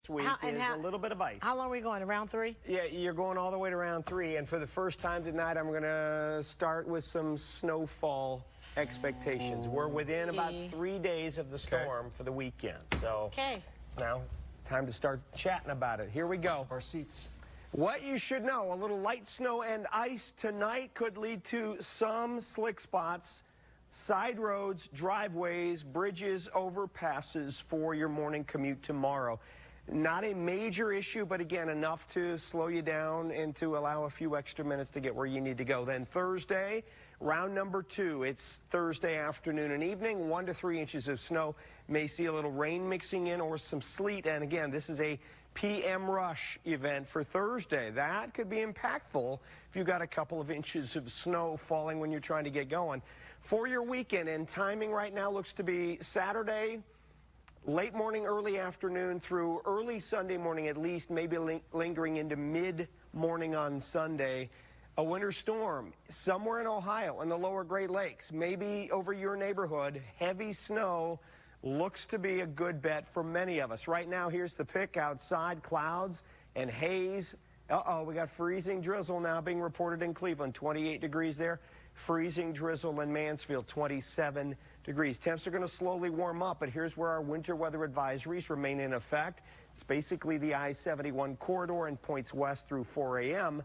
week is a little bit of ice. How long are we going, to round 3? Yeah, you're going all the way to round 3, and for the first time tonight, I'm going to start with some snowfall expectations. We're within about 3 days of the storm for the weekend, so it's now time to start chatting about it. Here we go. Our seats. What you should know, a little light snow and ice tonight could lead to some slick spots, side roads, driveways, bridges, overpasses for your morning commute tomorrow. Not a major issue, but again, enough to slow you down and to allow a few extra minutes to get where you need to go. Then Thursday, round number 2. It's Thursday afternoon and evening, 1 to 3 inches of snow. May see a little rain mixing in or some sleet. And again, this is a PM rush event for Thursday. That could be impactful if you got a couple of inches of snow falling when you're trying to get going. For your weekend, and timing right now looks to be Saturday, late morning, early afternoon through early Sunday morning at least, maybe lingering into mid-morning on Sunday. A winter storm somewhere in Ohio in the lower Great Lakes, maybe over your neighborhood. Heavy snow looks to be a good bet for many of us. Right now, here's the pick outside, clouds and haze. We got freezing drizzle now being reported in Cleveland, 28 degrees there. Freezing drizzle in Mansfield, 27 degrees. Temps are going to slowly warm up, but here's where our winter weather advisories remain in effect. It's basically the I-71 corridor and points west through 4 a.m.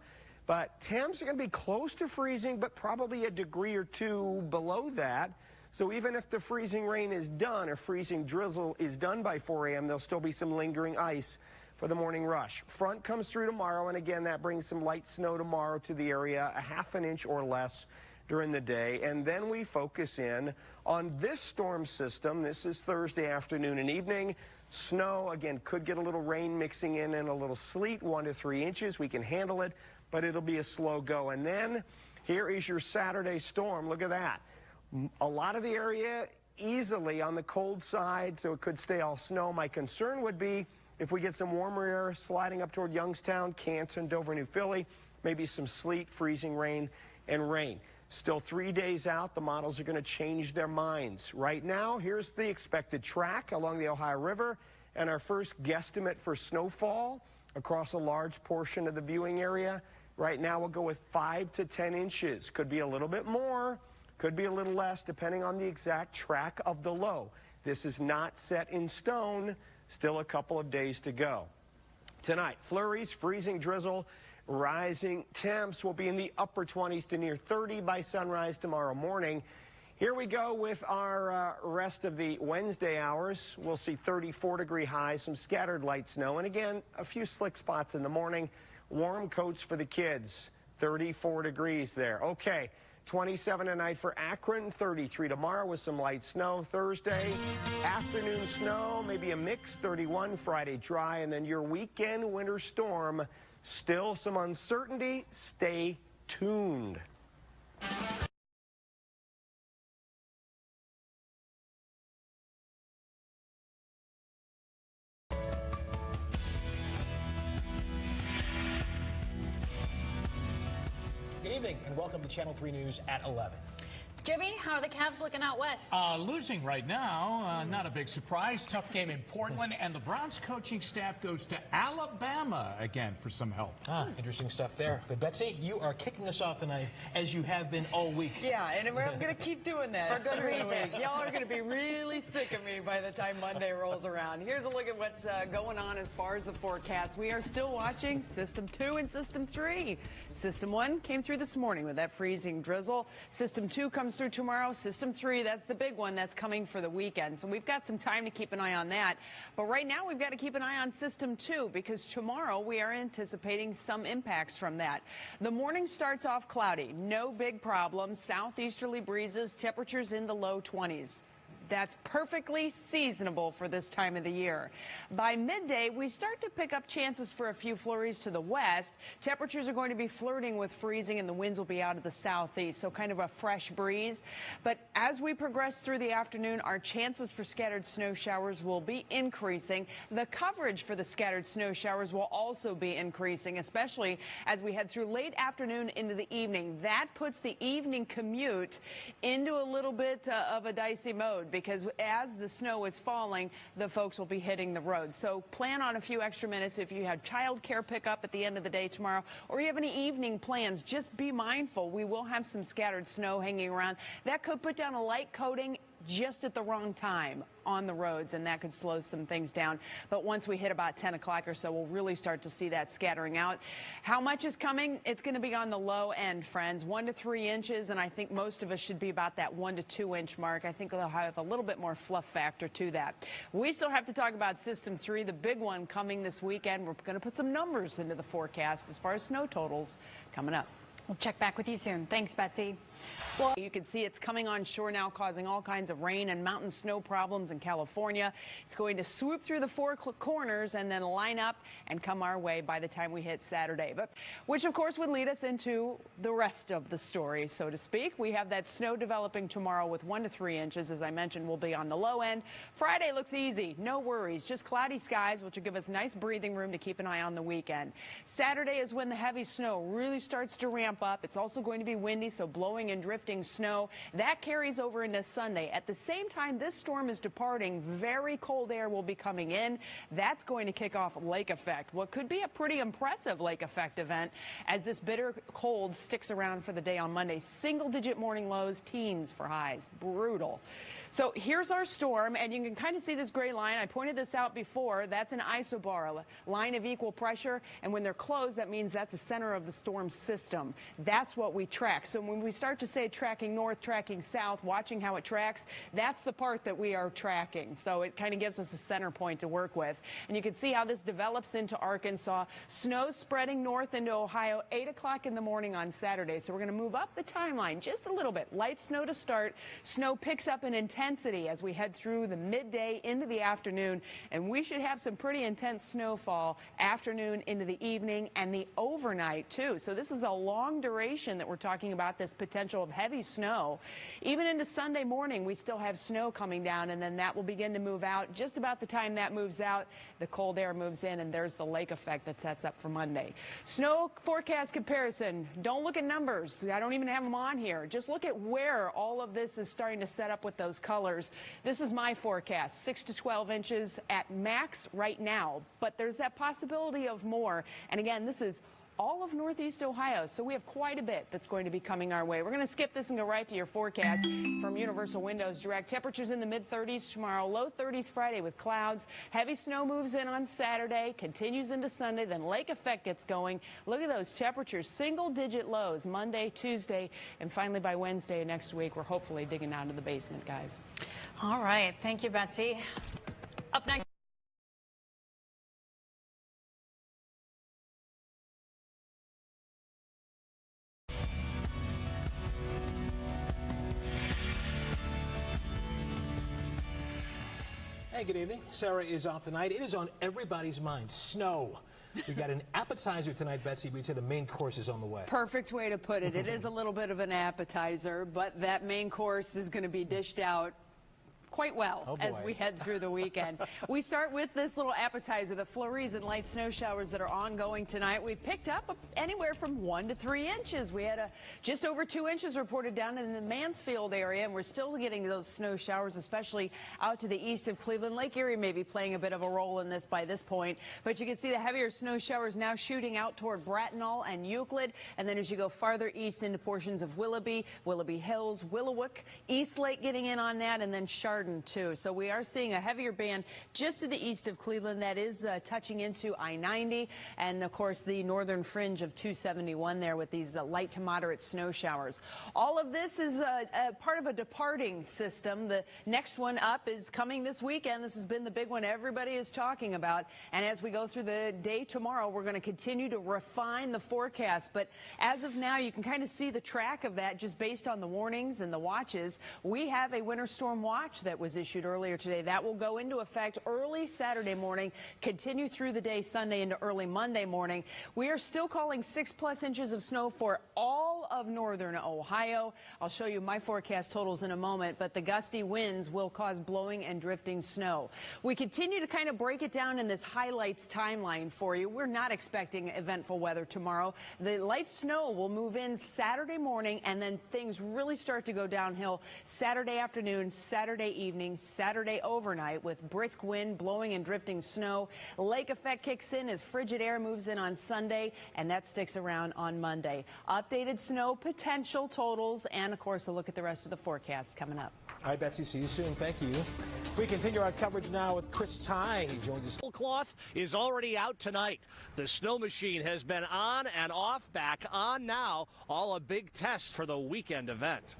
But temps are going to be close to freezing, but probably a degree or two below that. So even if the freezing rain is done or freezing drizzle is done by 4 a.m., there'll still be some lingering ice for the morning rush. Front comes through tomorrow, and again, that brings some light snow tomorrow to the area, a ½ an inch or less during the day. And then we focus in on this storm system. This is Thursday afternoon and evening. Snow, again, could get a little rain mixing in and a little sleet, 1 to 3 inches. We can handle it, but it'll be a slow go. And then here is your Saturday storm. Look at that. A lot of the area easily on the cold side, so it could stay all snow. My concern would be if we get some warmer air sliding up toward Youngstown, Canton, Dover, New Philly, maybe some sleet, freezing rain, and rain. Still 3 days out, the models are going to change their minds. Right now, here's the expected track along the Ohio River and our first guesstimate for snowfall across a large portion of the viewing area. Right now, we'll go with 5 to 10 inches. Could be a little bit more, could be a little less, depending on the exact track of the low. This is not set in stone. Still a couple of days to go. Tonight, flurries, freezing drizzle, rising temps will be in the upper 20s to near 30 by sunrise tomorrow morning. Here we go with our rest of the Wednesday hours. We'll see 34-degree highs, some scattered light snow, and again, a few slick spots in the morning. Warm coats for the kids, 34 degrees there. Okay, 27 tonight for Akron, 33 tomorrow with some light snow. Thursday, afternoon snow, maybe a mix, 31, Friday dry, and then your weekend winter storm. Still some uncertainty. Stay tuned. Good evening and welcome to Channel 3 News at 11. Jimmy, how are the Cavs looking out west? Losing right now. Not a big surprise. Tough game in Portland. And the Browns coaching staff goes to Alabama again for some help. Interesting stuff there. But Betsy, you are kicking us off tonight as you have been all week. Yeah, and we're going to keep doing that. For good reason. Y'all are going to be really sick of me by the time Monday rolls around. Here's a look at what's going on as far as the forecast. We are still watching System 2 and System 3. System 1 came through this morning with that freezing drizzle. System 2 comes through tomorrow. System 3, that's the big one that's coming for the weekend. So we've got some time to keep an eye on that. But right now we've got to keep an eye on System 2 because tomorrow we are anticipating some impacts from that. The morning starts off cloudy. No big problems. Southeasterly breezes, temperatures in the low 20s. That's perfectly seasonable for this time of the year. By midday, we start to pick up chances for a few flurries to the west. Temperatures are going to be flirting with freezing and the winds will be out of the southeast, so kind of a fresh breeze. But as we progress through the afternoon, our chances for scattered snow showers will be increasing. The coverage for the scattered snow showers will also be increasing, especially as we head through late afternoon into the evening. That puts the evening commute into a little bit of a dicey mode because as the snow is falling, the folks will be hitting the road. So plan on a few extra minutes if you have child care pickup at the end of the day tomorrow, or you have any evening plans. Just be mindful. We will have some scattered snow hanging around. That could put down a light coating just at the wrong time on the roads, and that could slow some things down. But once we hit about 10 o'clock or so, we'll really start to see that scattering out. How much is coming? It's going to be on the low end, friends, 1 to 3 inches, and I think most of us should be about that 1 to 2 inch mark. I think they'll have a little bit more fluff factor to that. We still have to talk about System 3, the big one coming this weekend. We're going to put some numbers into the forecast as far as snow totals coming up. We'll check back with you soon. Thanks, Betsy. Well, you can see it's coming on shore now, causing all kinds of rain and mountain snow problems in California. It's going to swoop through the four corners and then line up and come our way by the time we hit Saturday. But which, of course, would lead us into the rest of the story, so to speak. We have that snow developing tomorrow with 1 to 3 inches. As I mentioned, will be on the low end. Friday looks easy. No worries. Just cloudy skies, which will give us nice breathing room to keep an eye on the weekend. Saturday is when the heavy snow really starts to ramp up. It's also going to be windy, so blowing and drifting snow. That carries over into Sunday. At the same time this storm is departing, very cold air will be coming in. That's going to kick off lake effect, what could be a pretty impressive lake effect event as this bitter cold sticks around for the day on Monday. Single-digit morning lows, teens for highs. Brutal. So here's our storm, and you can kind of see this gray line. I pointed this out before. That's an isobar, a line of equal pressure, and when they're closed, that means that's the center of the storm system. That's what we track. So when we start to say tracking north, tracking south, watching how it tracks, that's the part that we are tracking. So it kind of gives us a center point to work with. And you can see how this develops into Arkansas. Snow spreading north into Ohio, 8 o'clock in the morning on Saturday. So we're going to move up the timeline just a little bit. Light snow to start. Snow picks up in intensity as we head through the midday into the afternoon, and we should have some pretty intense snowfall afternoon into the evening and the overnight too. So this is a long duration that we're talking about, this potential of heavy snow. Even into Sunday morning, we still have snow coming down, and then that will begin to move out. Just about the time that moves out, the cold air moves in, and there's the lake effect that sets up for Monday. Snow forecast comparison. Don't look at numbers. I don't even have them on here. Just look at where all of this is starting to set up with those colors. This is my forecast, 6 to 12 inches at max right now, but there's that possibility of more. And again, this is all of Northeast Ohio, so we have quite a bit that's going to be coming our way. We're going to skip this and go right to your forecast from Universal Windows Direct. Temperatures in the mid-30s tomorrow, low 30s Friday with clouds. Heavy snow moves in on Saturday, continues into Sunday, then lake effect gets going. Look at those temperatures, single-digit lows Monday, Tuesday, and finally by Wednesday next week, we're hopefully digging down to the basement, guys. All right. Thank you, Betsy. Up next. Hey, good evening. Sarah is off tonight. It is on everybody's mind. Snow. We got an appetizer tonight, Betsy. We'd say the main course is on the way. Perfect way to put it. It is a little bit of an appetizer, but that main course is going to be dished out quite well as we head through the weekend. We start with this little appetizer, the flurries and light snow showers that are ongoing tonight. We've picked up anywhere from 1 to 3 inches. We had just over 2 inches reported down in the Mansfield area, and we're still getting those snow showers, especially out to the east of Cleveland. Lake Erie may be playing a bit of a role in this by this point, but you can see the heavier snow showers now shooting out toward Bracknell and Euclid, and then as you go farther east into portions of Willoughby, Willoughby Hills, Willowick, East Lake getting in on that, and then Chardon too. So we are seeing a heavier band just to the east of Cleveland that is touching into I-90 and of course the northern fringe of 271 there with these light to moderate snow showers. All of this is a part of a departing system. The next one up is coming this weekend. This has been the big one everybody is talking about, and as we go through the day tomorrow, we're going to continue to refine the forecast, but as of now you can kind of see the track of that just based on the warnings and the watches. We have a winter storm watch that was issued earlier today. That will go into effect early Saturday morning, continue through the day Sunday into early Monday morning. We are still calling 6+ inches of snow for all of northern Ohio. I'll show you my forecast totals in a moment, but the gusty winds will cause blowing and drifting snow. We continue to kind of break it down in this highlights timeline for you. We're not expecting eventful weather tomorrow. The light snow will move in Saturday morning, and then things really start to go downhill Saturday afternoon, Saturday evening, Saturday overnight with brisk wind blowing and drifting snow. Lake effect kicks in as frigid air moves in on Sunday, and that sticks around on Monday. Updated snow potential totals and, of course, a look at the rest of the forecast coming up. All right, Betsy, see you soon. Thank you. We continue our coverage now with Chris Ty. He joins us. Cloth is already out tonight. The snow machine has been on and off, back on now. All a big test for the weekend event.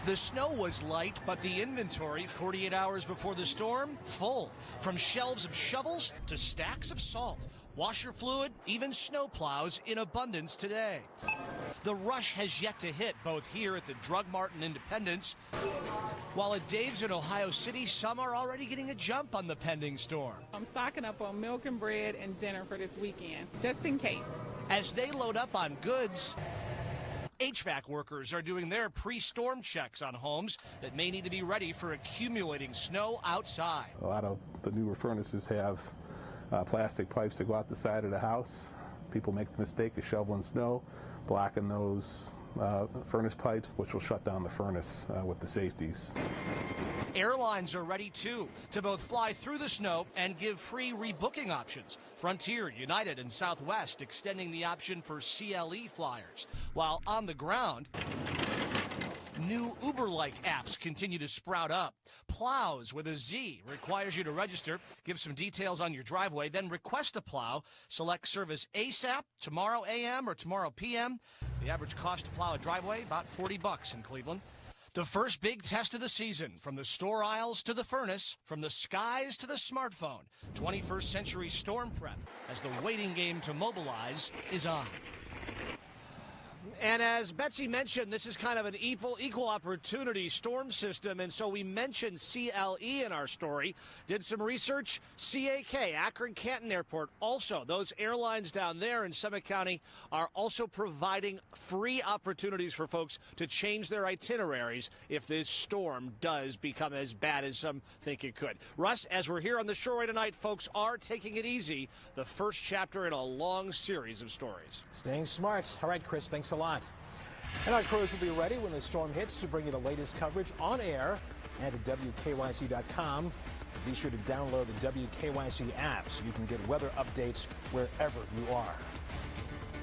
The snow was light, but the inventory 48 hours before the storm, full. From shelves of shovels to stacks of salt, washer fluid, even snow plows in abundance today. The rush has yet to hit, both here at the Drug Mart in Independence, while at Dave's in Ohio City, some are already getting a jump on the pending storm. I'm stocking up on milk and bread and dinner for this weekend, just in case. As they load up on goods, HVAC workers are doing their pre-storm checks on homes that may need to be ready for accumulating snow outside. A lot of the newer furnaces have plastic pipes that go out the side of the house. People make the mistake of shoveling snow, blocking those furnace pipes, which will shut down the furnace with the safeties. Airlines are ready too to both fly through the snow and give free rebooking options. Frontier, United, and Southwest extending the option for CLE flyers. While on the ground, new Uber-like apps continue to sprout up. Plows with a Z requires you to register, give some details on your driveway, then request a plow. Select service ASAP, tomorrow AM or tomorrow PM. The average cost to plow a driveway, about $40 in Cleveland. The first big test of the season, from the store aisles to the furnace, from the skies to the smartphone. 21st century storm prep as the waiting game to mobilize is on. And as Betsy mentioned, this is kind of an equal opportunity storm system, and so we mentioned CLE in our story. Did some research. CAK, Akron-Canton Airport, also, those airlines down there in Summit County are also providing free opportunities for folks to change their itineraries if this storm does become as bad as some think it could. Russ, as we're here on the Shoreway tonight, folks are taking it easy. The first chapter in a long series of stories. Staying smart. All right, Chris, thanks a lot. And our crews will be ready when the storm hits to bring you the latest coverage on air and at WKYC.com. Be sure to download the WKYC app so you can get weather updates wherever you are.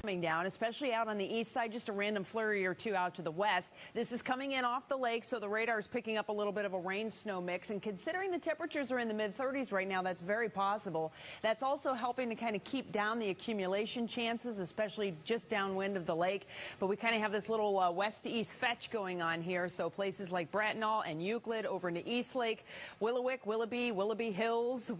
Coming down, especially out on the east side, just a random flurry or two out to the west. This is coming in off the lake, so the radar is picking up a little bit of a rain-snow mix. And considering the temperatures are in the mid-30s right now, that's very possible. That's also helping to kind of keep down the accumulation chances, especially just downwind of the lake. But we kind of have this little west to east fetch going on here. So places like Bracknell and Euclid over into East Lake, Willowick, Willoughby Hills,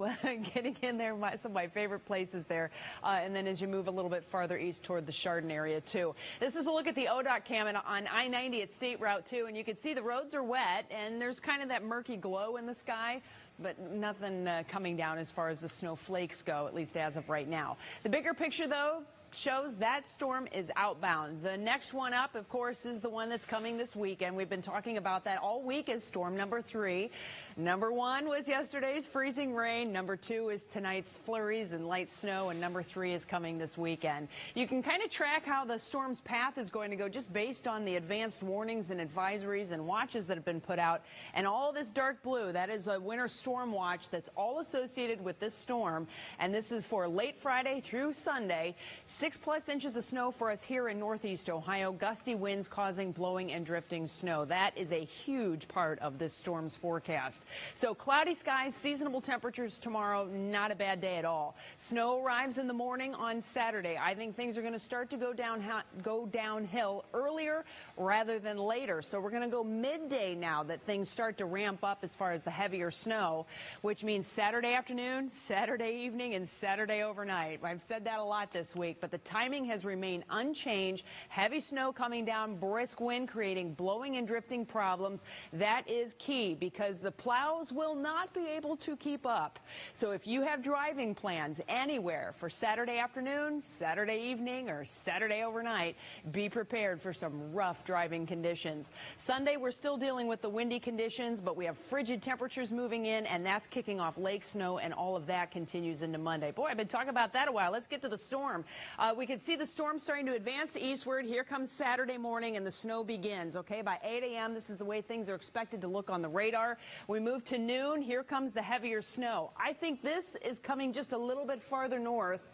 getting in there, some of my favorite places there. And then as you move a little bit farther east toward the Chardon area too. This is a look at the ODOT cam on I-90 at State Route 2, and you can see the roads are wet and there's kind of that murky glow in the sky, but nothing coming down as far as the snowflakes go, at least as of right now. The bigger picture, though, shows that storm is outbound. The next one up, of course, is the one that's coming this weekend. We've been talking about that all week as storm number 3. Number 1 was yesterday's freezing rain. Number 2 is tonight's flurries and light snow. And number 3 is coming this weekend. You can kind of track how the storm's path is going to go just based on the advanced warnings and advisories and watches that have been put out. And all this dark blue, that is a winter storm watch that's all associated with this storm. And this is for late Friday through Sunday. 6+ inches of snow for us here in northeast Ohio. Gusty winds causing blowing and drifting snow. That is a huge part of this storm's forecast. So cloudy skies, seasonable temperatures tomorrow, not a bad day at all. Snow arrives in the morning on Saturday. I think things are going to start to go downhill earlier rather than later. So we're going to go midday now that things start to ramp up as far as the heavier snow, which means Saturday afternoon, Saturday evening, and Saturday overnight. I've said that a lot this week, but the timing has remained unchanged. Heavy snow coming down, brisk wind creating blowing and drifting problems. That is key because the plows will not be able to keep up. So if you have driving plans anywhere for Saturday afternoon, Saturday evening, or Saturday overnight, be prepared for some rough driving conditions. Sunday, we're still dealing with the windy conditions, but we have frigid temperatures moving in, and that's kicking off lake snow, and all of that continues into Monday. Boy, I've been talking about that a while. Let's get to the storm. We can see the storm starting to advance eastward. Here comes Saturday morning, and the snow begins. Okay, by 8 a.m., this is the way things are expected to look on the radar. We move to noon. Here comes the heavier snow. I think this is coming just a little bit farther north,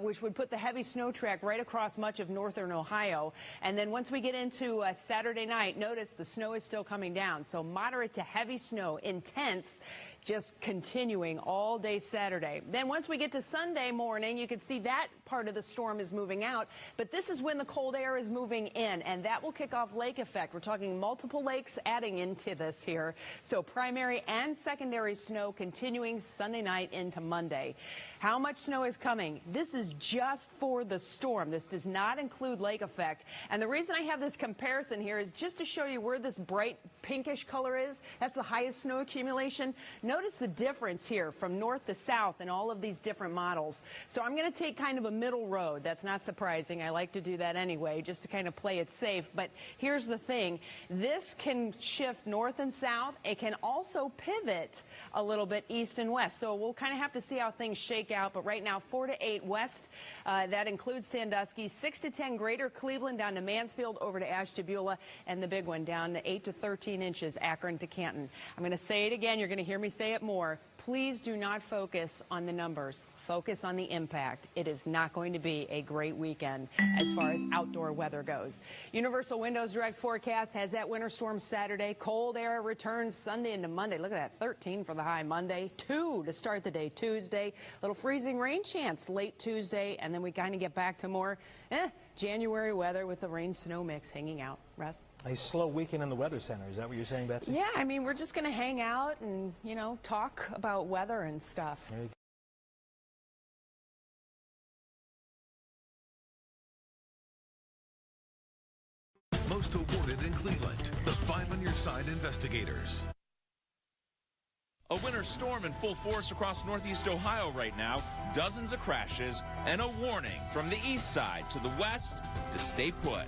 which would put the heavy snow track right across much of northern Ohio. And then once we get into Saturday night, notice the snow is still coming down. So moderate to heavy snow, intense, just continuing all day Saturday. Then once we get to Sunday morning, you can see that part of the storm is moving out. But this is when the cold air is moving in, and that will kick off lake effect. We're talking multiple lakes adding into this here. So primary and secondary snow continuing Sunday night into Monday. How much snow is coming? This is just for the storm. This does not include lake effect. And the reason I have this comparison here is just to show you where this bright pinkish color is. That's the highest snow accumulation. Notice the difference here from north to south in all of these different models. So I'm going to take kind of a middle road. That's not surprising. I like to do that anyway, just to kind of play it safe. But here's the thing. This can shift north and south. It can also pivot a little bit east and west. So we'll kind of have to see how things shake out. But right now, 4 to 8 west. That includes Sandusky. 6 to 10 greater Cleveland down to Mansfield over to Ashtabula. And the big one down to 8 to 13 inches, Akron to Canton. I'm going to say it again. You're going to hear me say it more. Please do not focus on the numbers. Focus on the impact. It is not going to be a great weekend as far as outdoor weather goes. Universal Windows Direct Forecast has that winter storm Saturday. Cold air returns Sunday into Monday. Look at that, 13 for the high Monday. 2 to start the day Tuesday. Little freezing rain chance late Tuesday. And then we kind of get back to more January weather with the rain-snow mix hanging out. Russ? A slow weekend in the Weather Center. Is that what you're saying, Betsy? Yeah, I mean, we're just going to hang out and, you know, talk about weather and stuff. There you go. Most awarded in Cleveland, the 5 on Your Side investigators. A winter storm in full force across northeast Ohio right now. Dozens of crashes and a warning from the east side to the west to stay put.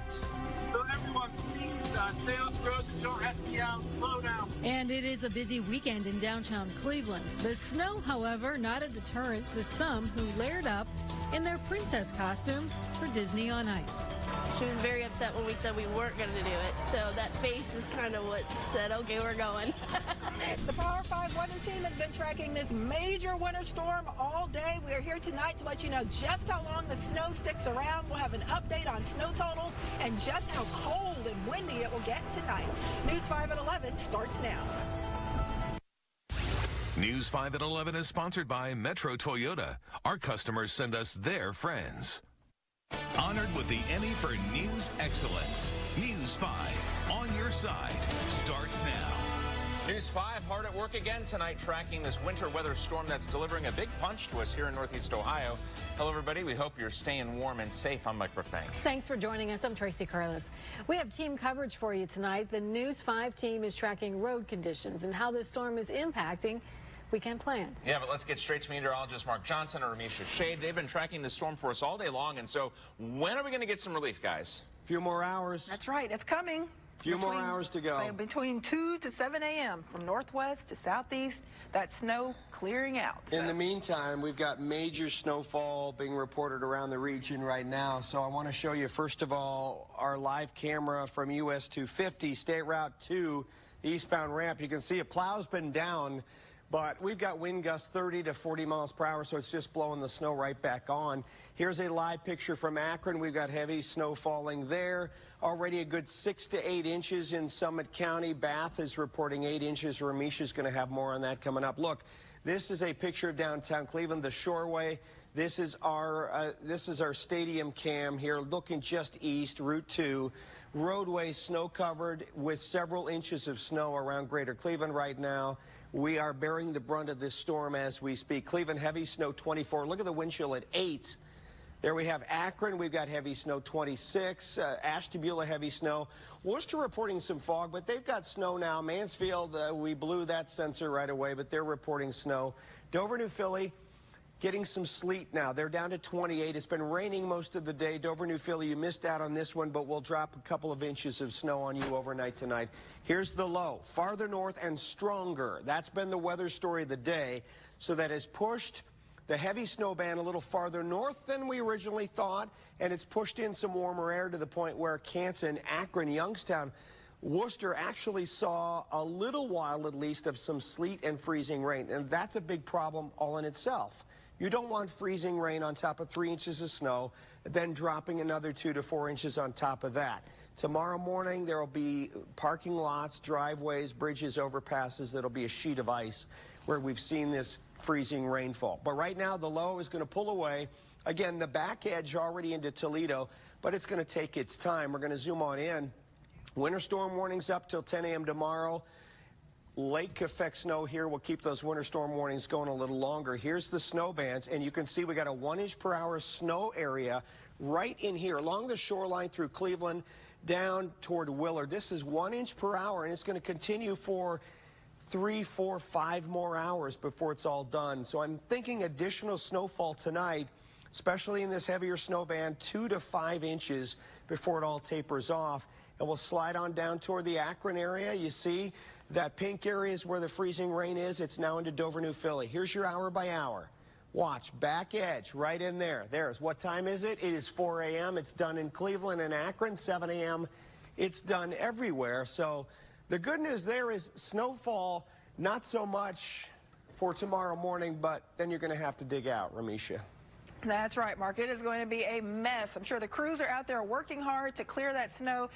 So everyone, please stay off the road. Don't have to be out. Slow down. And it is a busy weekend in downtown Cleveland. The snow, however, not a deterrent to some who layered up in their princess costumes for Disney on Ice. She was very upset when we said we weren't going to do it. So that face is kind of what said, okay, we're going. The Power 5 weather team has been tracking this major winter storm all day. We are here tonight to let you know just how long the snow sticks around. We'll have an update on snow totals and just how cold and windy it will get tonight. News 5 at 11 starts now. News 5 at 11 is sponsored by Metro Toyota. Our customers send us their friends. Honored with the Emmy for News Excellence. News 5 on your side starts now. News 5 hard at work again tonight tracking this winter weather storm that's delivering a big punch to us here in northeast Ohio. Hello, everybody. We hope you're staying warm and safe. I'm Mike Brookbank. Thanks for joining us. I'm Tracy Carlos. We have team coverage for you tonight. The News 5 team is tracking road conditions and how this storm is impacting weekend plans. Yeah, but let's get straight to meteorologist Mark Johnson and Ramisha Shade. They've been tracking this storm for us all day long, and so when are we going to get some relief, guys? A few more hours. That's right. It's coming. Few more hours to go. So between 2 to 7 a.m. from northwest to southeast, that snow clearing out. In the meantime, we've got major snowfall being reported around the region right now. So I want to show you, first of all, our live camera from US 250, State Route 2, the eastbound ramp. You can see a plow's been down, but we've got wind gusts 30 to 40 miles per hour, so it's just blowing the snow right back on. Here's a live picture from Akron. We've got heavy snow falling there. Already a good 6 to 8 inches in Summit County. Bath is reporting 8 inches. Ramisha's going to have more on that coming up. Look, this is a picture of downtown Cleveland, the Shoreway. This is our stadium cam here, looking just east, Route 2. Roadway snow covered with several inches of snow around Greater Cleveland right now. We are bearing the brunt of this storm as we speak. Cleveland, heavy snow 24. Look at the wind chill at 8. There we have Akron. We've got heavy snow 26. Ashtabula, heavy snow. Worcester reporting some fog, but they've got snow now. Mansfield, we blew that sensor right away, but they're reporting snow. Dover, New Philly, getting some sleet now. They're down to 28. It's been raining most of the day. Dover, New Philly, you missed out on this one, but we'll drop a couple of inches of snow on you overnight tonight. Here's the low. Farther north and stronger. That's been the weather story of the day. So that has pushed the heavy snow band a little farther north than we originally thought, and it's pushed in some warmer air to the point where Canton, Akron, Youngstown, Worcester actually saw a little while at least of some sleet and freezing rain, and that's a big problem all in itself. You don't want freezing rain on top of 3 inches of snow, then dropping another 2 to 4 inches on top of that. Tomorrow morning, there will be parking lots, driveways, bridges, overpasses. That'll be a sheet of ice where we've seen this freezing rainfall. But right now, the low is going to pull away. Again, the back edge already into Toledo, but it's going to take its time. We're going to zoom on in. Winter storm warnings up till 10 a.m. tomorrow. Lake effect snow here will keep those winter storm warnings going a little longer. Here's the snow bands, and you can see we got a 1 inch per hour snow area right in here along the shoreline through Cleveland down toward Willard. This is 1 inch per hour, and it's going to continue for 3, 4, 5 more hours before it's all done. So I'm thinking additional snowfall tonight, especially in this heavier snow band, 2 to 5 inches before it all tapers off. And we'll slide on down toward the Akron area. You see that pink area is where the freezing rain is. It's now into Dover, New Philly. Here's your hour by hour. Watch, back edge right in there. There's, what time is it? It is 4 a.m. It's done in Cleveland and Akron. 7 a.m. It's done everywhere. So the good news there is snowfall, not so much for tomorrow morning, but then you're going to have to dig out, Ramisha. That's right, Mark. It is going to be a mess. I'm sure the crews are out there working hard to clear that snow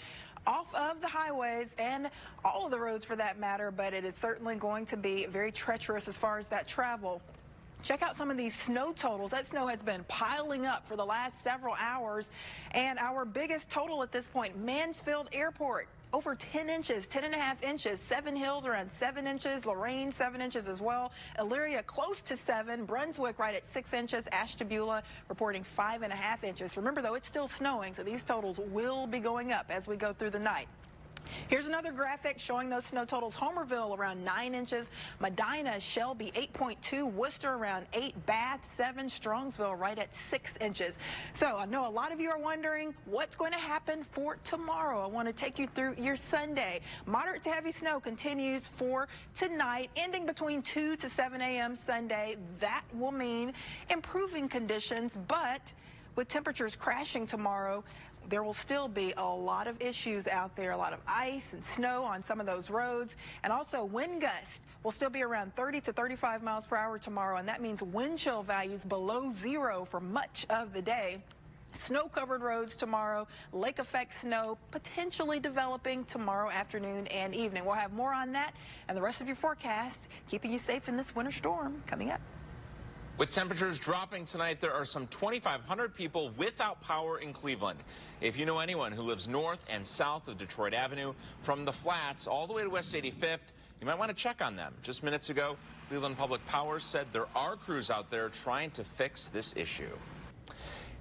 off of the highways and all of the roads for that matter, but it is certainly going to be very treacherous as far as that travel. Check out some of these snow totals. That snow has been piling up for the last several hours, and our biggest total at this point, Mansfield Airport. Over 10 inches, 10.5 inches. Seven Hills around 7 inches. Lorraine 7 inches as well. Elyria close to 7. Brunswick right at 6 inches. Ashtabula reporting 5.5 inches. Remember though, it's still snowing, so these totals will be going up as we go through the night. Here's another graphic showing those snow totals. Homerville around 9 inches. Medina, Shelby 8.2. Worcester around 8. Bath 7. Strongsville right at 6 inches. So I know a lot of you are wondering what's going to happen for tomorrow. I want to take you through your Sunday. Moderate to heavy snow continues for tonight, ending between 2 to 7 a.m. Sunday. That will mean improving conditions, but with temperatures crashing tomorrow, there will still be a lot of issues out there, a lot of ice and snow on some of those roads, and also wind gusts will still be around 30 to 35 miles per hour tomorrow, and that means wind chill values below 0 for much of the day. Snow-covered roads tomorrow, lake effect snow potentially developing tomorrow afternoon and evening. We'll have more on that and the rest of your forecast, keeping you safe in this winter storm coming up. With temperatures dropping tonight, there are some 2,500 people without power in Cleveland. If you know anyone who lives north and south of Detroit Avenue, from the Flats all the way to West 85th, you might want to check on them. Just minutes ago, Cleveland Public Power said there are crews out there trying to fix this issue.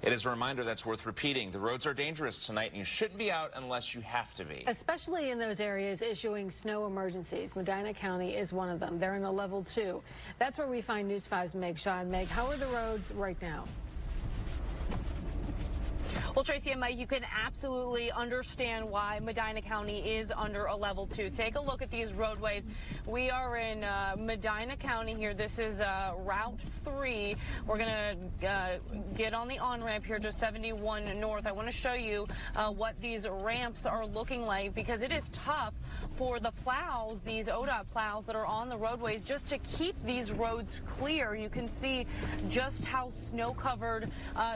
It is a reminder that's worth repeating. The roads are dangerous tonight, and you shouldn't be out unless you have to be. Especially in those areas issuing snow emergencies. Medina County is one of them. They're in a level 2. That's where we find News 5's Meg Shaw. Meg, how are the roads right now? Well, Tracy and Mike, you can absolutely understand why Medina County is under a level 2. Take a look at these roadways. We are in Medina County here. This is Route 3. We're going to get on the on-ramp here to 71 North. I want to show you what these ramps are looking like, because it is tough for the plows, these ODOT plows that are on the roadways, just to keep these roads clear. You can see just how snow-covered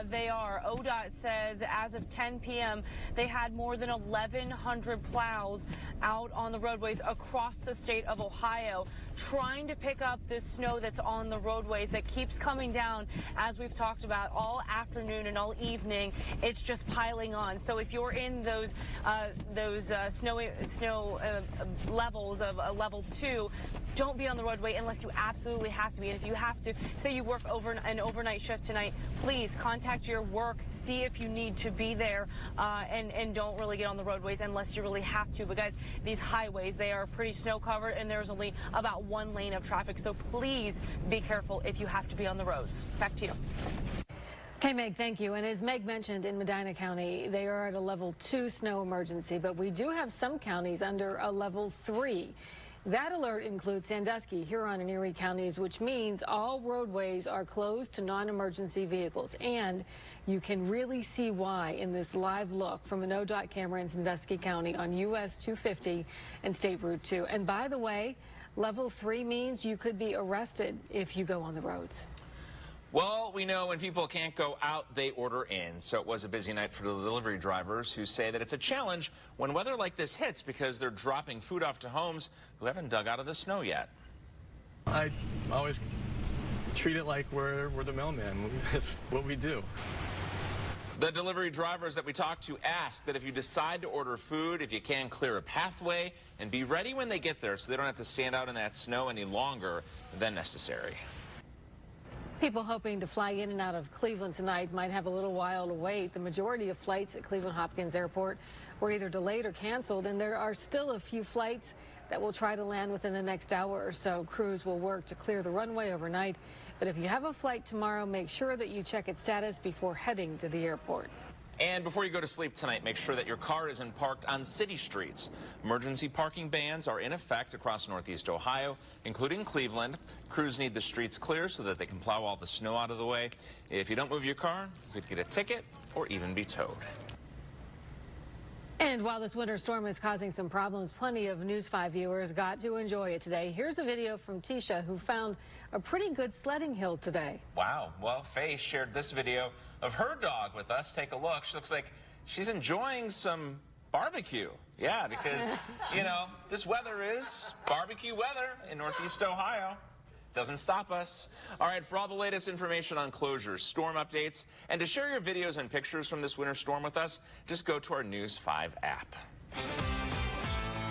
they are. ODOT says as of 10 p.m., they had more than 1,100 plows out on the roadways across the state of Ohio, trying to pick up this snow that's on the roadways that keeps coming down, as we've talked about, all afternoon and all evening. It's just piling on. So if you're in those snow levels of a level 2, don't be on the roadway unless you absolutely have to be. And if you have to, say you work over an overnight shift tonight, please contact your work, see if you need to be there, and don't really get on the roadways unless you really have to, because these highways, they are pretty snow covered and there's only about 1 lane of traffic. So please be careful if you have to be on the roads. Back to you. Okay, Meg, thank you. And as Meg mentioned, in Medina County, they are at a level 2 snow emergency, but we do have some counties under a level 3. That alert includes Sandusky, Huron, and Erie counties, which means all roadways are closed to non-emergency vehicles. And you can really see why in this live look from an ODOT camera in Sandusky County on US 250 and State Route 2. And by the way, level 3 means you could be arrested if you go on the roads. Well, we know when people can't go out, they order in. So it was a busy night for the delivery drivers who say that it's a challenge when weather like this hits because they're dropping food off to homes who haven't dug out of the snow yet. I always treat it like we're the mailman. It's what we do. The delivery drivers that we talked to ask that if you decide to order food, if you can, clear a pathway and be ready when they get there so they don't have to stand out in that snow any longer than necessary. People hoping to fly in and out of Cleveland tonight might have a little while to wait. The majority of flights at Cleveland Hopkins Airport were either delayed or canceled, and there are still a few flights that will try to land within the next hour or so. Crews will work to clear the runway overnight, but if you have a flight tomorrow, make sure that you check its status before heading to the airport. And before you go to sleep tonight, make sure that your car isn't parked on city streets. Emergency parking bans are in effect across Northeast Ohio, including Cleveland. Crews need the streets clear so that they can plow all the snow out of the way. If you don't move your car, you could get a ticket or even be towed. And while this winter storm is causing some problems, plenty of News 5 viewers got to enjoy it today. Here's a video from Tisha, who found a pretty good sledding hill today. Wow. Well, Faye shared this video of her dog with us. Take a look. She looks like she's enjoying some barbecue. Yeah, because, you know, this weather is barbecue weather in Northeast Ohio. Doesn't stop us. All right, for all the latest information on closures, storm updates, and to share your videos and pictures from this winter storm with us, just go to our News 5 app.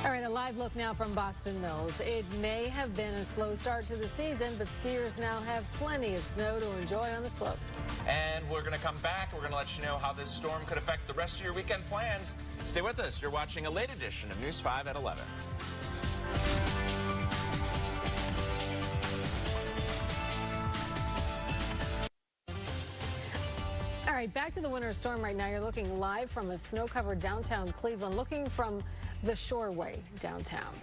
All right, a live look now from Boston Mills. It may have been a slow start to the season, but skiers now have plenty of snow to enjoy on the slopes. And we're going to come back. We're going to let you know how this storm could affect the rest of your weekend plans. Stay with us. You're watching a late edition of News 5 at 11. All right, back to the winter storm right now. You're looking live from a snow-covered downtown Cleveland, looking from the Shoreway downtown.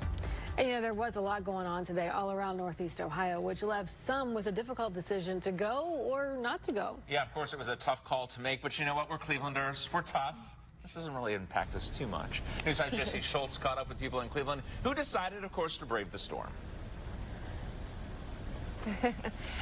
And, you know, there was a lot going on today all around Northeast Ohio, which left some with a difficult decision to go or not to go. Yeah, of course, it was a tough call to make, but you know what? We're Clevelanders. We're tough. This doesn't really impact us too much. News 5's Jesse Schultz caught up with people in Cleveland who decided, of course, to brave the storm.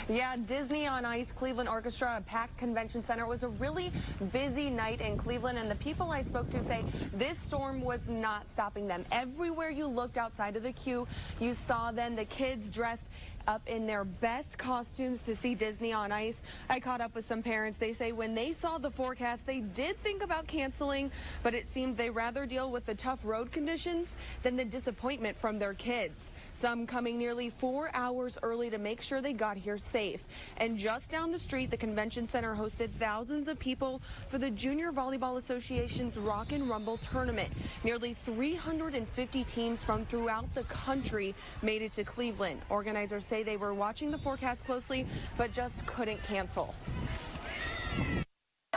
Yeah, Disney on Ice, Cleveland Orchestra, a packed convention center. It was a really busy night in Cleveland, and the people I spoke to say this storm was not stopping them. Everywhere you looked outside of the queue, you saw them, the kids dressed up in their best costumes to see Disney on Ice. I caught up with some parents. They say when they saw the forecast, they did think about canceling, but it seemed they rather deal with the tough road conditions than the disappointment from their kids. Some coming nearly 4 hours early to make sure they got here safe. And just down the street, the convention center hosted thousands of people for the Junior Volleyball Association's Rock and Rumble tournament. Nearly 350 teams from throughout the country made it to Cleveland. Organizers say they were watching the forecast closely, but just couldn't cancel.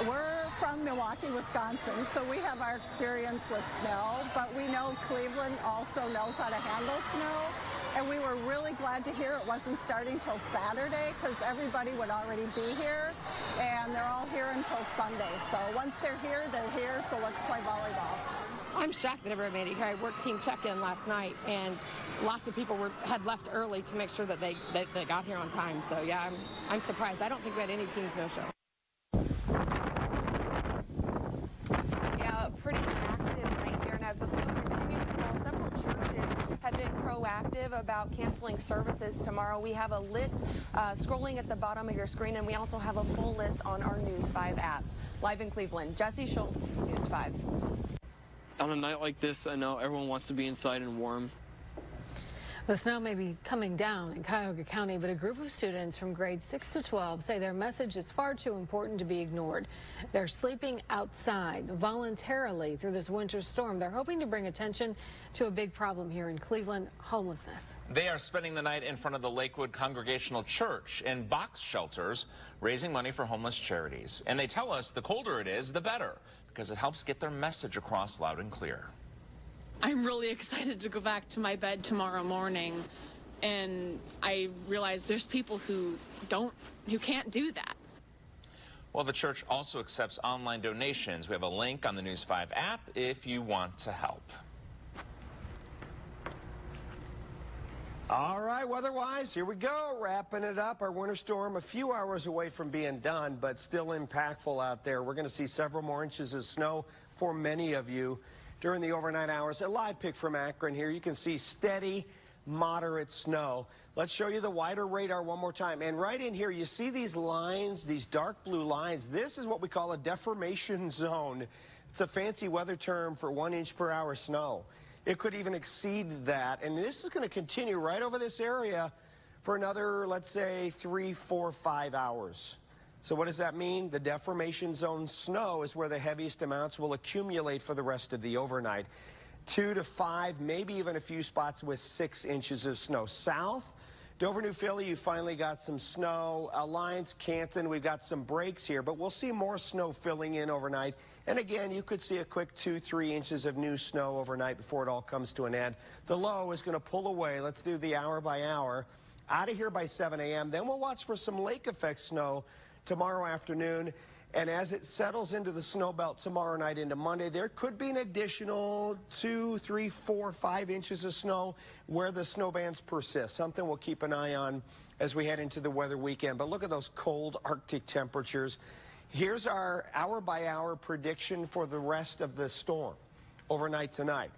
We're from Milwaukee, Wisconsin, so we have our experience with snow, but we know Cleveland also knows how to handle snow, and we were really glad to hear it wasn't starting till Saturday because everybody would already be here, and they're all here until Sunday. So once they're here, so let's play volleyball. I'm shocked that everybody made it here. I worked team check-in last night, and lots of people had left early to make sure that they got here on time. So yeah, I'm surprised. I don't think we had any teams no-show. Pretty active night here, and as the snow continues to fall, several churches have been proactive about canceling services tomorrow. We have a list scrolling at the bottom of your screen, and we also have a full list on our News 5 app. Live in Cleveland, Jesse Schultz, News 5. On a night like this, I know everyone wants to be inside and warm. The snow may be coming down in Cuyahoga County, but a group of students from grades 6 to 12 say their message is far too important to be ignored. They're sleeping outside voluntarily through this winter storm. They're hoping to bring attention to a big problem here in Cleveland, homelessness. They are spending the night in front of the Lakewood Congregational Church in box shelters, raising money for homeless charities. And they tell us the colder it is, the better, because it helps get their message across loud and clear. I'm really excited to go back to my bed tomorrow morning, and I realize there's people who can't do that. Well, the church also accepts online donations. We have a link on the News 5 app if you want to help. All right, weather-wise, here we go. Wrapping it up. Our winter storm a few hours away from being done, but still impactful out there. We're going to see several more inches of snow for many of you during the overnight hours. A live pic from Akron here. You can see steady, moderate snow. Let's show you the wider radar one more time. And right in here, you see these lines, these dark blue lines. This is what we call a deformation zone. It's a fancy weather term for 1 inch per hour snow. It could even exceed that. And this is going to continue right over this area for another, let's say, 3, 4, 5 hours. So what does that mean? The deformation zone snow is where the heaviest amounts will accumulate for the rest of the overnight. 2 to 5, maybe even a few spots with 6 inches of snow. South, Dover, New Philly, you finally got some snow. Alliance, Canton, we've got some breaks here, but we'll see more snow filling in overnight. And again, you could see a quick 2, 3 inches of new snow overnight before it all comes to an end. The low is going to pull away. Let's do the hour by hour. Out of here by 7 a.m. Then we'll watch for some lake effect snow tomorrow afternoon. And as it settles into the snow belt tomorrow night into Monday, there could be an additional 2, 3, 4, 5 inches of snow where the snow bands persist. Something we'll keep an eye on as we head into the weather weekend. But look at those cold Arctic temperatures. Here's our hour-by-hour prediction for the rest of the storm overnight tonight.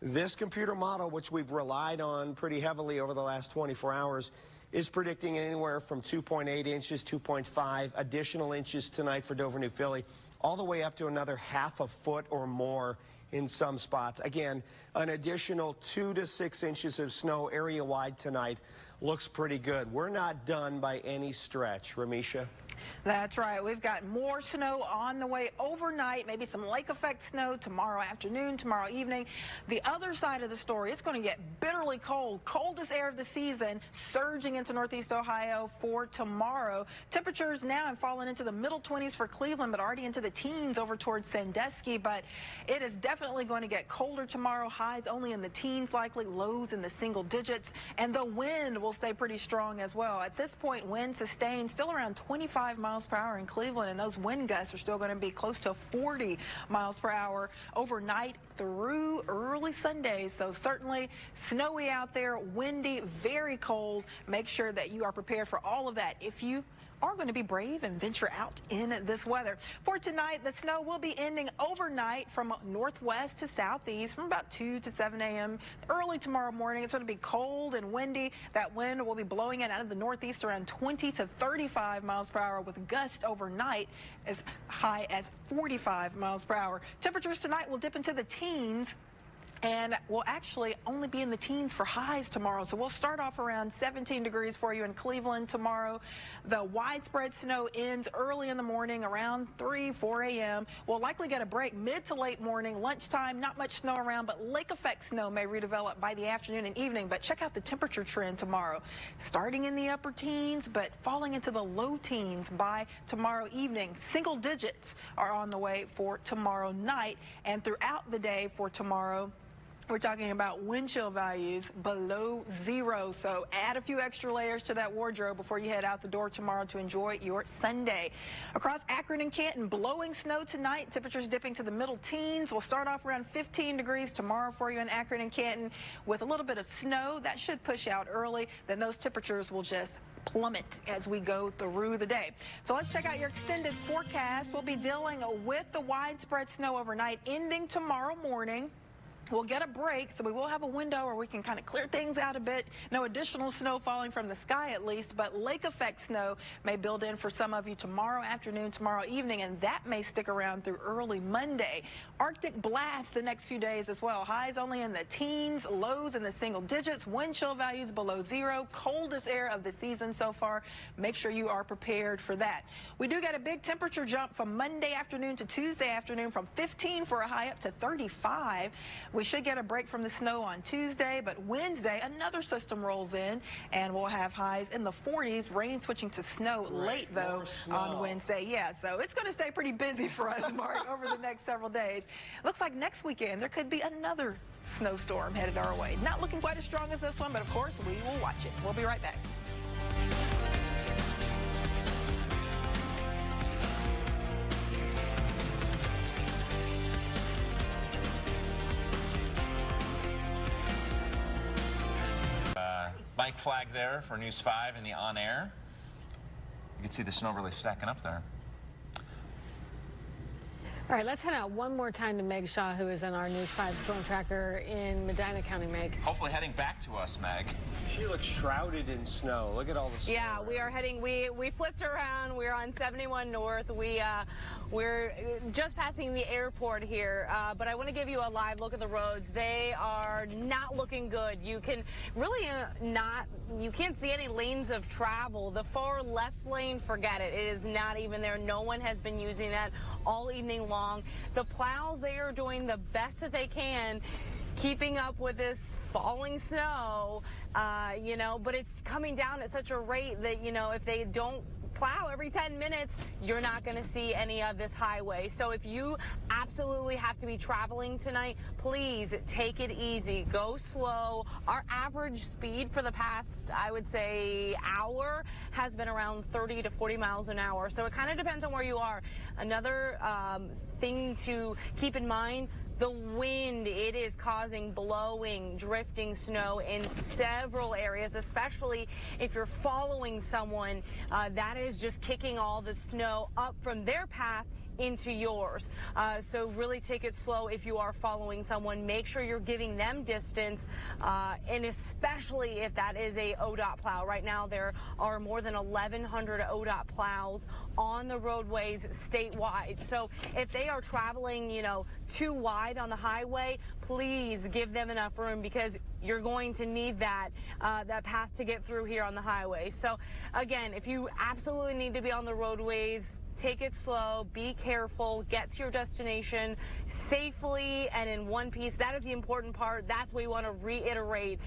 This computer model, which we've relied on pretty heavily over the last 24 hours, is predicting anywhere from 2.8 inches, 2.5 additional inches tonight for Dover, New Philly, all the way up to another ½ a foot or more in some spots. Again, an additional 2 to 6 inches of snow area-wide tonight looks pretty good. We're not done by any stretch. Ramisha? That's right. We've got more snow on the way overnight, maybe some lake effect snow tomorrow afternoon, tomorrow evening. The other side of the story, it's going to get bitterly cold. Coldest air of the season surging into northeast Ohio for tomorrow. Temperatures now have fallen into the middle 20s for Cleveland, but already into the teens over towards Sandusky. But it is definitely going to get colder tomorrow. Highs only in the teens likely, lows in the single digits. And the wind will stay pretty strong as well. At this point, wind sustained still around 25 miles per hour in Cleveland, and those wind gusts are still going to be close to 40 miles per hour overnight through early Sunday. So certainly snowy out there, windy, very cold. Make sure that you are prepared for all of that if you are going to be brave and venture out in this weather. For tonight, the snow will be ending overnight from northwest to southeast from about 2 to 7 a.m. Early tomorrow morning, it's going to be cold and windy. That wind will be blowing in out of the northeast around 20 to 35 miles per hour with gusts overnight as high as 45 miles per hour. Temperatures tonight will dip into the teens and will actually only be in the teens for highs tomorrow. So we'll start off around 17 degrees for you in Cleveland tomorrow. The widespread snow ends early in the morning around 3, 4 a.m. We'll likely get a break mid to late morning, lunchtime, not much snow around, but lake effect snow may redevelop by the afternoon and evening. But check out the temperature trend tomorrow. Starting in the upper teens, but falling into the low teens by tomorrow evening. Single digits are on the way for tomorrow night, and throughout the day for tomorrow, we're talking about wind chill values below 0. So add a few extra layers to that wardrobe before you head out the door tomorrow to enjoy your Sunday. Across Akron and Canton, blowing snow tonight. Temperatures dipping to the middle teens. We'll start off around 15 degrees tomorrow for you in Akron and Canton with a little bit of snow. That should push out early. Then those temperatures will just plummet as we go through the day. So let's check out your extended forecast. We'll be dealing with the widespread snow overnight ending tomorrow morning. We'll get a break, so we will have a window where we can kind of clear things out a bit. No additional snow falling from the sky at least, but lake effect snow may build in for some of you tomorrow afternoon, tomorrow evening, and that may stick around through early Monday. Arctic blast the next few days as well. Highs only in the teens, lows in the single digits, wind chill values below 0, coldest air of the season so far. Make sure you are prepared for that. We do get a big temperature jump from Monday afternoon to Tuesday afternoon from 15 for a high up to 35. We should get a break from the snow on Tuesday, but Wednesday, another system rolls in, and we'll have highs in the 40s. Rain switching to snow late, though, on Wednesday. Yeah, so it's going to stay pretty busy for us, Mark, over the next several days. Looks like next weekend there could be another snowstorm headed our way. Not looking quite as strong as this one, but of course we will watch it. We'll be right back. Bike flag there for News 5 in the on air. You can see the snow really stacking up there. All right, let's head out one more time to Meg Shaw, who is in our News 5 storm tracker in Medina County. Meg. Hopefully heading back to us, Meg. She looks shrouded in snow. Look at all the snow. Yeah, we are heading. We flipped around. We're on 71 North. We're just passing the airport here, but I want to give you a live look at the roads. They are not looking good. You can really you can't see any lanes of travel. The far left lane, forget it. It is not even there. No one has been using that all evening long. The plows, they are doing the best that they can, keeping up with this falling snow, but it's coming down at such a rate that, if they don't plow every 10 minutes, you're not going to see any of this highway. So if you absolutely have to be traveling tonight, please take it easy. Go slow. Our average speed for the past, I would say, hour has been around 30 to 40 miles an hour. So it kind of depends on where you are. Another thing to keep in mind, the wind, it is causing blowing, drifting snow in several areas, especially if you're following someone. That is just kicking all the snow up from their path into yours. So really take it slow if you are following someone. Make sure you're giving them distance, and especially if that is a ODOT plow. Right now there are more than 1,100 ODOT plows on the roadways statewide. So if they are traveling, too wide on the highway, please give them enough room, because you're going to need that path to get through here on the highway. So again, if you absolutely need to be on the roadways, take it slow, be careful, get to your destination safely and in one piece. That is the important part. That's what we want to reiterate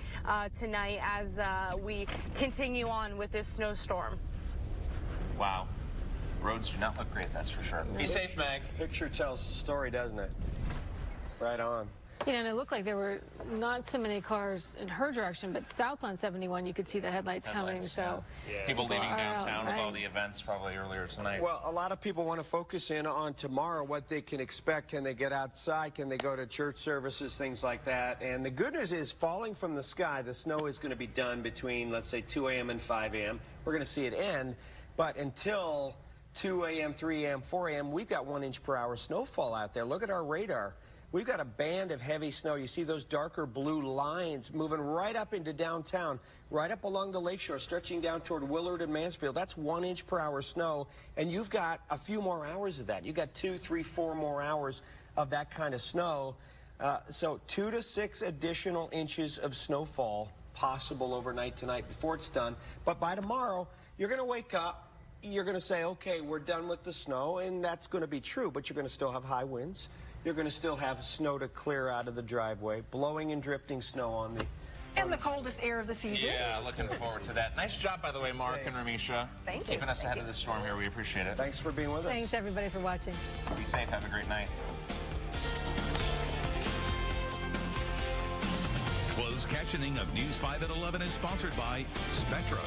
tonight as we continue on with this snowstorm. Wow. Roads do not look great, that's for sure. Be safe, Meg. Picture tells the story, doesn't it? Right on. And it looked like there were not so many cars in her direction, but south on 71, you could see the headlights coming. So yeah. People leaving downtown with all the events probably earlier tonight. Well, a lot of people want to focus in on tomorrow, what they can expect. Can they get outside? Can they go to church services, things like that? And the good news is, falling from the sky, the snow is going to be done between, let's say, 2 a.m. and 5 a.m. We're going to see it end. But until 2 a.m., 3 a.m., 4 a.m., we've got 1 inch per hour snowfall out there. Look at our radar. We've got a band of heavy snow. You see those darker blue lines moving right up into downtown, right up along the lakeshore, stretching down toward Willard and Mansfield. That's 1 inch per hour snow, and you've got a few more hours of that. You've got 2, 3, 4 more hours of that kind of snow. So 2 to 6 additional inches of snowfall possible overnight tonight before it's done. But by tomorrow, you're going to wake up. You're going to say, okay, we're done with the snow, and that's going to be true, but you're going to still have high winds. You're going to still have snow to clear out of the driveway, blowing and drifting snow on the... And the coldest air of the season. Yeah, looking forward to that. Nice job, by the way, Mark and Ramisha. Thank you. Keeping us ahead of the storm here. We appreciate it. Thanks for being with us. Thanks, everybody, for watching. Be safe. Have a great night. Closed captioning of News 5 at 11 is sponsored by Spectrum.